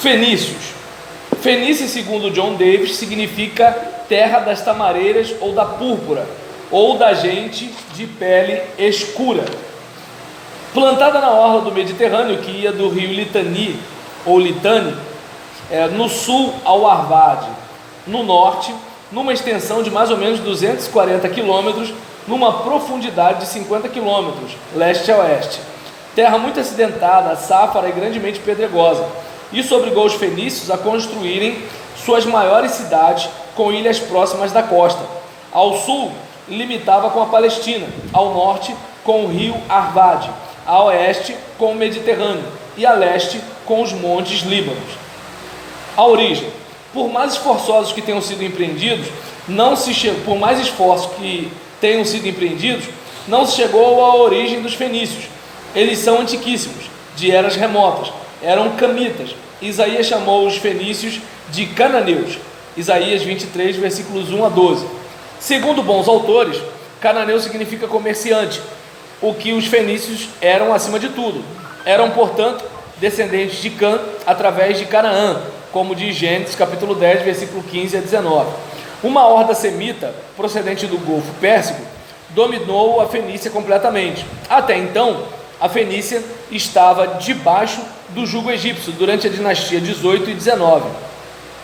Fenícios. Fenícia, segundo John Davis, significa terra das tamareiras ou da púrpura, ou da gente de pele escura. Plantada na orla do Mediterrâneo, que ia do rio Litani, ou Litani, no sul ao Arvade, no norte, numa extensão de mais ou menos 240 quilômetros, numa profundidade de 50 quilômetros, leste a oeste. Terra muito acidentada, sáfara e grandemente pedregosa. Isso obrigou os fenícios a construírem suas maiores cidades com ilhas próximas da costa. Ao sul, limitava com a Palestina, ao norte, com o rio Arvade, a oeste, com o Mediterrâneo, e a leste, com os montes Líbanos. A origem. Por mais esforçosos que tenham sido empreendidos, não se chegou à origem dos fenícios. Eles são antiquíssimos, de eras remotas, eram camitas. Isaías chamou os fenícios de cananeus. Isaías 23, versículos 1 a 12. Segundo bons autores, cananeu significa comerciante, o que os fenícios eram acima de tudo. Eram, portanto, descendentes de Cã através de Canaã, como diz Gênesis capítulo 10, versículo 15 a 19. Uma horda semita, procedente do Golfo Pérsico, dominou a Fenícia completamente. Até então, a Fenícia estava debaixo do jugo egípcio durante a dinastia 18 e 19.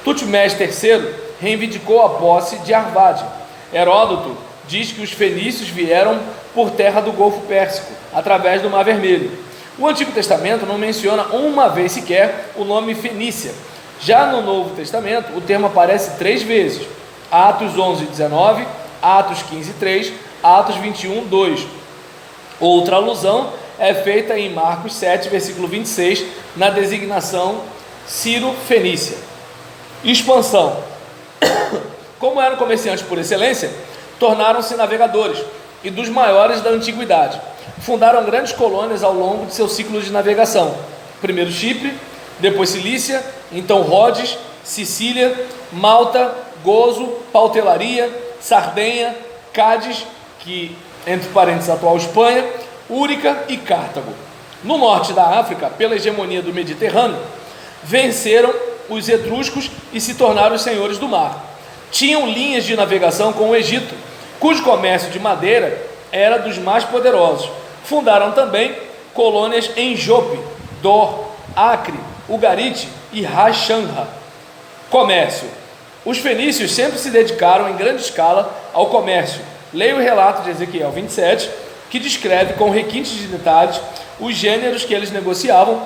Tutmés III reivindicou a posse de Arvade. Heródoto diz que os fenícios vieram por terra do Golfo Pérsico, através do Mar Vermelho. O Antigo Testamento não menciona uma vez sequer o nome Fenícia. Já no Novo Testamento, o termo aparece 3 vezes: Atos 11, 19, Atos 15, 3, Atos 21, 2. Outra alusão é feita em Marcos 7, versículo 26, na designação Ciro-Fenícia. Expansão. Como eram comerciantes por excelência, tornaram-se navegadores e dos maiores da antiguidade. Fundaram grandes colônias ao longo de seu ciclo de navegação. Primeiro Chipre, depois Cilícia, então Rhodes, Sicília, Malta, Gozo, Pautelaria, Sardenha, Cádiz, que entre parênteses atual Espanha, Úrica e Cartago. No norte da África, pela hegemonia do Mediterrâneo, venceram os etruscos e se tornaram os senhores do mar. Tinham linhas de navegação com o Egito, cujo comércio de madeira era dos mais poderosos. Fundaram também colônias em Jope, Dor, Acre, Ugarite e Rachanha. Comércio. Os fenícios sempre se dedicaram em grande escala ao comércio. Leia o relato de Ezequiel 27, que descreve com requintes de detalhes os gêneros que eles negociavam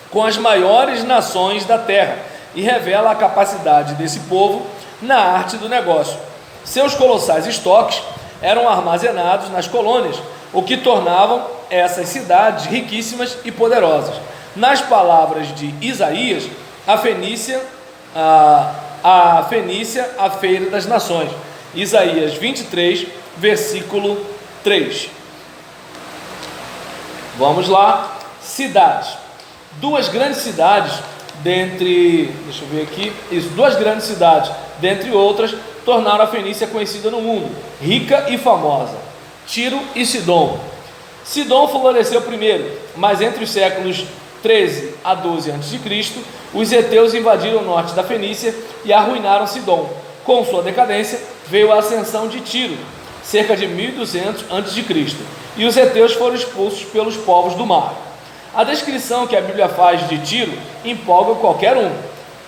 com as maiores nações da terra e revela a capacidade desse povo na arte do negócio. Seus colossais estoques eram armazenados nas colônias, o que tornavam essas cidades riquíssimas e poderosas. Nas palavras de Isaías, a Fenícia, a feira das nações. Isaías 23, versículo 3. Vamos lá. Cidades. Duas grandes cidades, duas grandes cidades, dentre outras, tornaram a Fenícia conhecida no mundo, rica e famosa: Tiro e Sidom. Sidom floresceu primeiro, mas entre os séculos 13 a 12 a.C., os heteus invadiram o norte da Fenícia e arruinaram Sidom. Com sua decadência, veio a ascensão de Tiro, cerca de 1200 a.C., e os heteus foram expulsos pelos povos do mar. A descrição que a Bíblia faz de Tiro empolga qualquer um.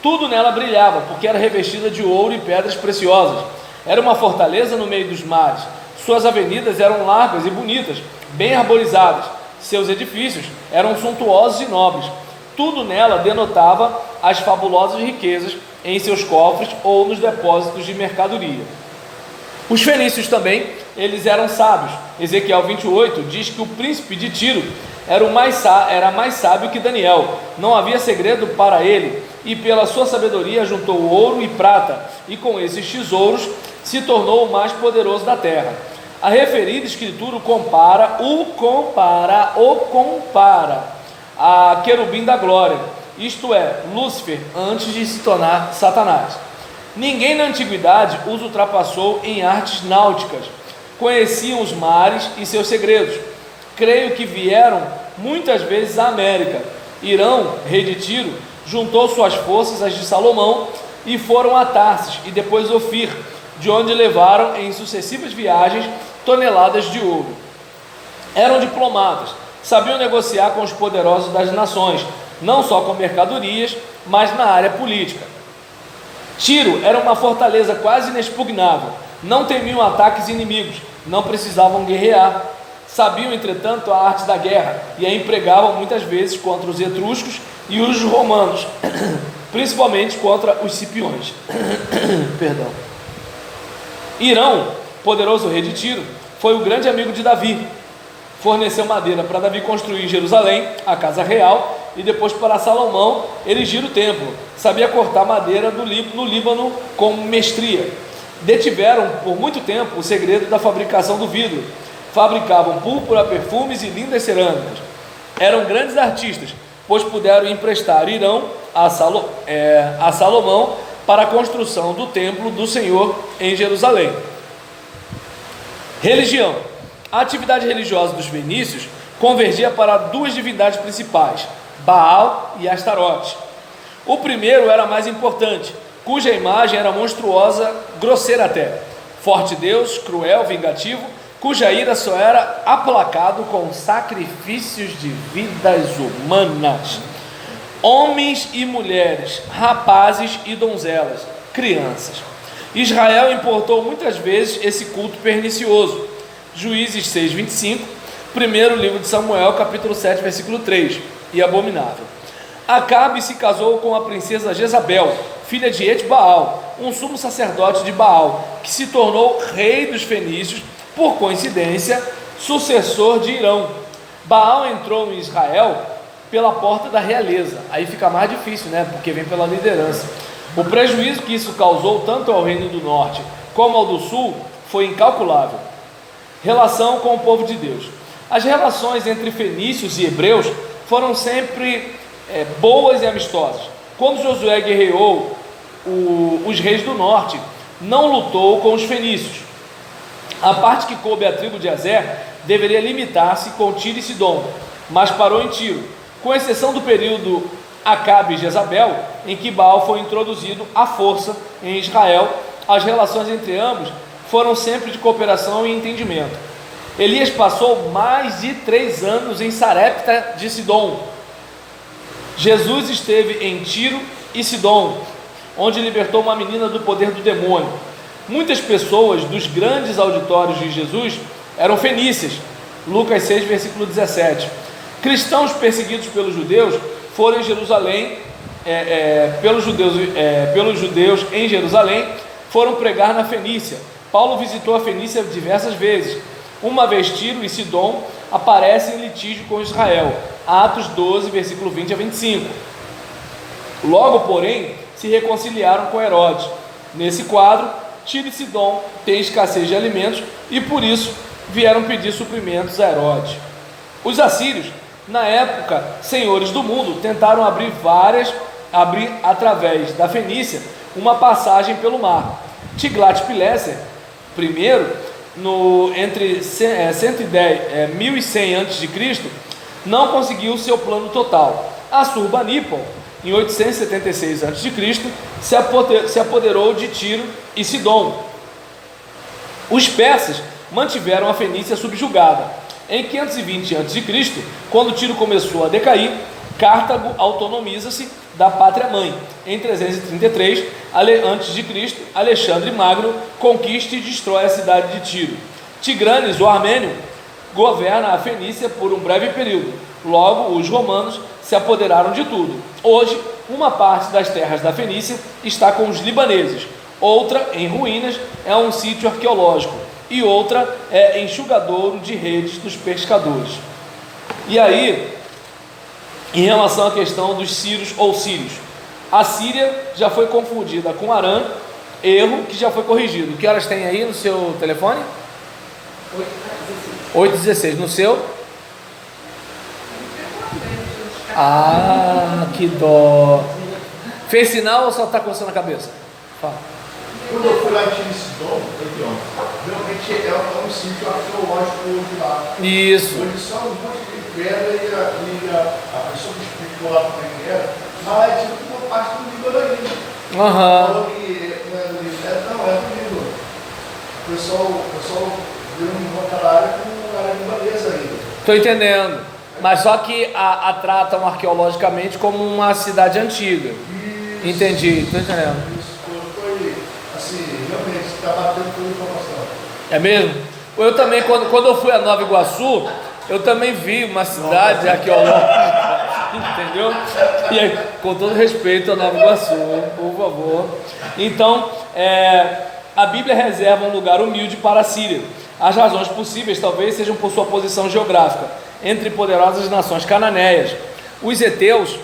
Tudo nela brilhava, porque era revestida de ouro e pedras preciosas. Era uma fortaleza no meio dos mares. Suas avenidas eram largas e bonitas, bem arborizadas. Seus edifícios eram suntuosos e nobres. Tudo nela denotava as fabulosas riquezas em seus cofres ou nos depósitos de mercadoria. Os fenícios também, eles eram sábios. Ezequiel 28 diz que o príncipe de Tiro era mais sábio que Daniel. Não havia segredo para ele, e pela sua sabedoria juntou ouro e prata, e com esses tesouros se tornou o mais poderoso da terra. A referida escritura o compara a querubim da glória, isto é, Lúcifer, antes de se tornar Satanás. Ninguém na antiguidade os ultrapassou em artes náuticas. Conheciam os mares e seus segredos. Creio que vieram muitas vezes à América Irão, rei de Tiro, juntou suas forças às de Salomão e foram a Tarsis e depois Ofir, de onde levaram em sucessivas viagens toneladas de ouro. Eram diplomatas, sabiam negociar com os poderosos das nações, não só com mercadorias, mas na área política. Tiro era uma fortaleza quase inexpugnável, não temiam ataques inimigos, não precisavam guerrear. Sabiam, entretanto, a arte da guerra e a empregavam muitas vezes contra os etruscos e os romanos, principalmente contra os cipiões. Perdão. Irão, poderoso rei de Tiro, foi o grande amigo de Davi. Forneceu madeira para Davi construir em Jerusalém a casa real e depois para Salomão erigir o templo. Sabia cortar madeira no Líbano com mestria. Detiveram por muito tempo o segredo da fabricação do vidro. Fabricavam púrpura, perfumes e lindas cerâmicas. Eram grandes artistas, pois puderam emprestar Irão a Salomão para a construção do templo do Senhor em Jerusalém. Religião. A atividade religiosa dos fenícios convergia para duas divindades principais, Baal e Astarote. O primeiro era mais importante, cuja imagem era monstruosa, grosseira até. Forte Deus, cruel, vingativo, cuja ira só era aplacado com sacrifícios de vidas humanas. Homens e mulheres, rapazes e donzelas, crianças. Israel importou muitas vezes esse culto pernicioso. Juízes 6:25, primeiro livro de Samuel, capítulo 7, versículo 3, e abominável. Acabe se casou com a princesa Jezabel, filha de Etbaal, um sumo sacerdote de Baal, que se tornou rei dos fenícios, por coincidência, sucessor de Irão. Baal entrou em Israel pela porta da realeza, aí fica mais difícil, né? Porque vem pela liderança. O prejuízo que isso causou tanto ao reino do norte como ao do sul foi incalculável. Relação com o povo de Deus. As relações entre fenícios e hebreus foram sempre boas e amistosas. Quando Josué guerreou os reis do norte, não lutou com os fenícios. A parte que coube à tribo de Azer deveria limitar-se com Tiro e Sidom, mas parou em Tiro, com exceção do período Acabe e Jezabel, em que Baal foi introduzido à força em Israel. As relações entre ambos foram sempre de cooperação e entendimento. Elias passou mais de 3 anos em Sarepta de Sidom. Jesus esteve em Tiro e Sidom, onde libertou uma menina do poder do demônio. Muitas pessoas dos grandes auditórios de Jesus eram fenícias. Lucas 6, versículo 17. Cristãos perseguidos pelos judeus foram em Jerusalém, pelos judeus em Jerusalém, foram pregar na Fenícia. Paulo visitou a Fenícia diversas vezes. Uma vez Tiro e Sidom aparecem em litígio com Israel. Atos 12, versículo 20 a 25. Logo, porém, se reconciliaram com Herodes. Nesse quadro, Tiro e Sidom têm escassez de alimentos e por isso vieram pedir suprimentos a Herodes. Os assírios, na época senhores do mundo, tentaram abrir através da Fenícia uma passagem pelo mar. Tiglat-Pileser, primeiro, entre 1100 a.C., não conseguiu seu plano total. Assurbanipal, em 876 a.C., se apoderou de Tiro e Sidom. Os persas mantiveram a Fenícia subjugada. Em 520 a.C., quando Tiro começou a decair, Cartago autonomiza-se da pátria-mãe. Em 333 a.C., Alexandre Magno conquista e destrói a cidade de Tiro. Tigranes, o armênio, governa a Fenícia por um breve período. Logo, os romanos se apoderaram de tudo. Hoje, uma parte das terras da Fenícia está com os libaneses, outra, em ruínas, é um sítio arqueológico, e outra é enxugadouro de redes dos pescadores. E aí, em relação à questão dos sírios ou sírios, a Síria já foi confundida com Arã, erro que já foi corrigido. Que horas tem aí no seu telefone? 8h16. No seu? Ah, que dó. Fez sinal ou só está coçando a cabeça? Fala. Quando eu fui lá em Sidom, realmente é um sítio arqueológico de lá. Isso. Onde são um monte de pedra e a pessoa que explicou explicou lá como é que era, mas lá é tipo uma parte do Líbano ainda. Falou que não é do Líbano, não, é do Líbano. O pessoal viu uma área com área libanesa ainda. Estou entendendo. Mas só que a tratam arqueologicamente como uma cidade antiga. Isso. Entendi, estou entendendo. Isso foi, assim, realmente, está batendo toda a informação. É mesmo? Eu também, quando eu fui a Nova Iguaçu, eu também vi uma cidade arqueológica, entendeu? E aí, com todo respeito a Nova Iguaçu, por favor. Então, a Bíblia reserva um lugar humilde para a Síria. As razões possíveis talvez sejam por sua posição geográfica entre poderosas nações cananeias, os heteus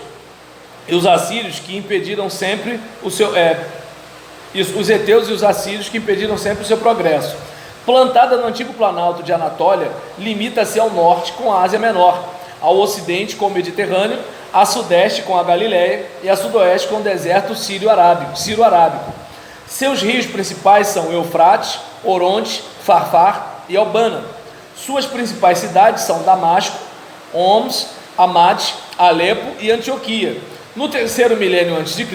e os assírios que impediram sempre o seu os heteus e os assírios que impediram sempre o seu progresso. Plantada no antigo planalto de Anatólia, limita-se ao norte com a Ásia Menor, ao ocidente com o Mediterrâneo, a sudeste com a Galileia e a sudoeste com o deserto sírio-arábico. Seus rios principais são Eufrates, Oronte, Farfar e Albana. Suas principais cidades são Damasco, Homs, Hamate, Alepo e Antioquia. No terceiro milênio a.C.,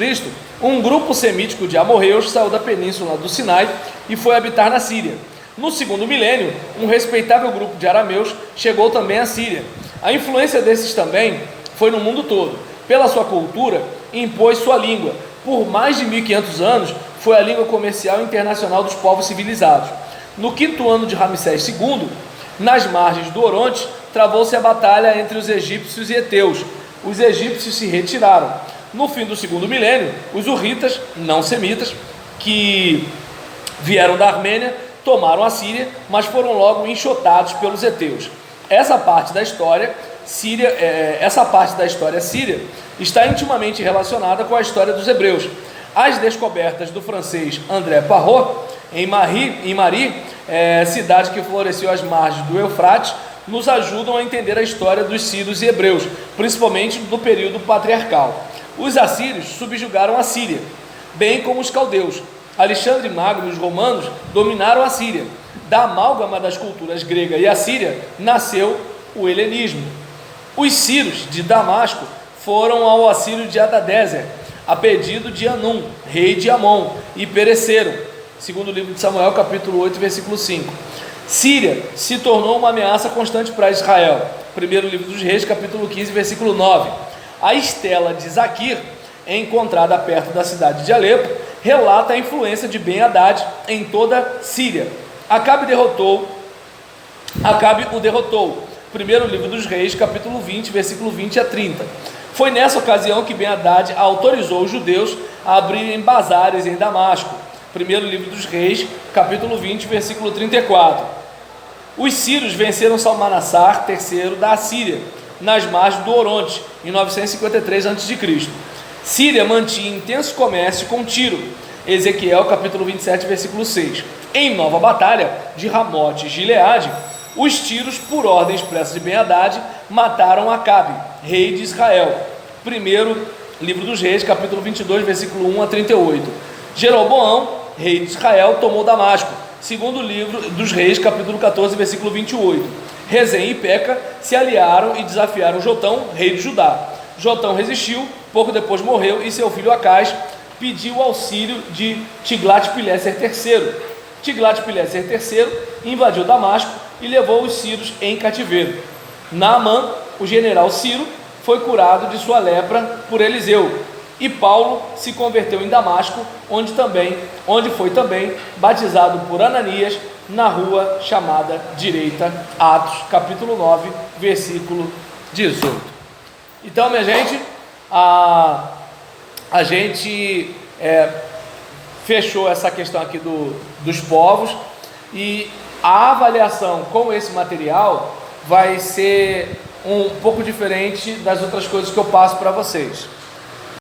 um grupo semítico de amorreus saiu da península do Sinai e foi habitar na Síria. No segundo milênio, um respeitável grupo de arameus chegou também à Síria. A influência desses também foi no mundo todo. Pela sua cultura, impôs sua língua. Por mais de 1500 anos, foi a língua comercial internacional dos povos civilizados. No quinto ano de Ramsés II, nas margens do Oronte, travou-se a batalha entre os egípcios e heteus. Os egípcios se retiraram. No fim do segundo milênio, os hurritas, não semitas, que vieram da Armênia, tomaram a Síria, mas foram logo enxotados pelos heteus. Essa parte da história síria está intimamente relacionada com a história dos hebreus. As descobertas do francês André Parrot em Mari, cidade que floresceu às margens do Eufrates, nos ajudam a entender a história dos sírios e hebreus, principalmente do período patriarcal. Os assírios subjugaram a Síria, bem como os caldeus. Alexandre Magno e os romanos dominaram a Síria. Da amálgama das culturas grega e assíria nasceu o helenismo. Os sírios de Damasco foram ao assírio de Hadadezer, a pedido de Anum, rei de Amon, e pereceram. Segundo o livro de Samuel, capítulo 8, versículo 5. Síria se tornou uma ameaça constante para Israel. Primeiro livro dos Reis, capítulo 15, versículo 9. A estela de Zaquir, encontrada perto da cidade de Alepo, relata a influência de Ben-Hadad em toda a Síria. Acabe o derrotou. Primeiro livro dos Reis, capítulo 20, versículo 20 a 30. Foi nessa ocasião que Ben-Hadad autorizou os judeus a abrirem bazares em Damasco. Primeiro livro dos Reis, capítulo 20, versículo 34. Os sírios venceram Salmanassar III da Assíria, nas margens do Oronte, em 953 a.C. Síria mantinha intenso comércio com Tiro. Ezequiel, capítulo 27, versículo 6. Em nova batalha de Ramote e Gileade, os tiros, por ordem expressa de Ben-Hadad, mataram Acabe, rei de Israel. Primeiro livro dos Reis, capítulo 22, versículo 1 a 38. Jeroboão, rei de Israel, tomou Damasco. Segundo livro dos Reis, capítulo 14, versículo 28. Rezém e Peca se aliaram e desafiaram Jotão, rei de Judá. Jotão resistiu, pouco depois morreu e seu filho Acaz pediu auxílio de Tiglat-Pileser III. Tiglat-Pileser III invadiu Damasco e levou os sírios em cativeiro. Naamã, o general sírio, foi curado de sua lepra por Eliseu, e Paulo se converteu em Damasco, onde foi também batizado por Ananias, na rua chamada Direita. Atos, capítulo 9, versículo 18. Então, minha gente, a gente fechou essa questão aqui dos povos, e a avaliação com esse material vai ser um pouco diferente das outras coisas que eu passo para vocês.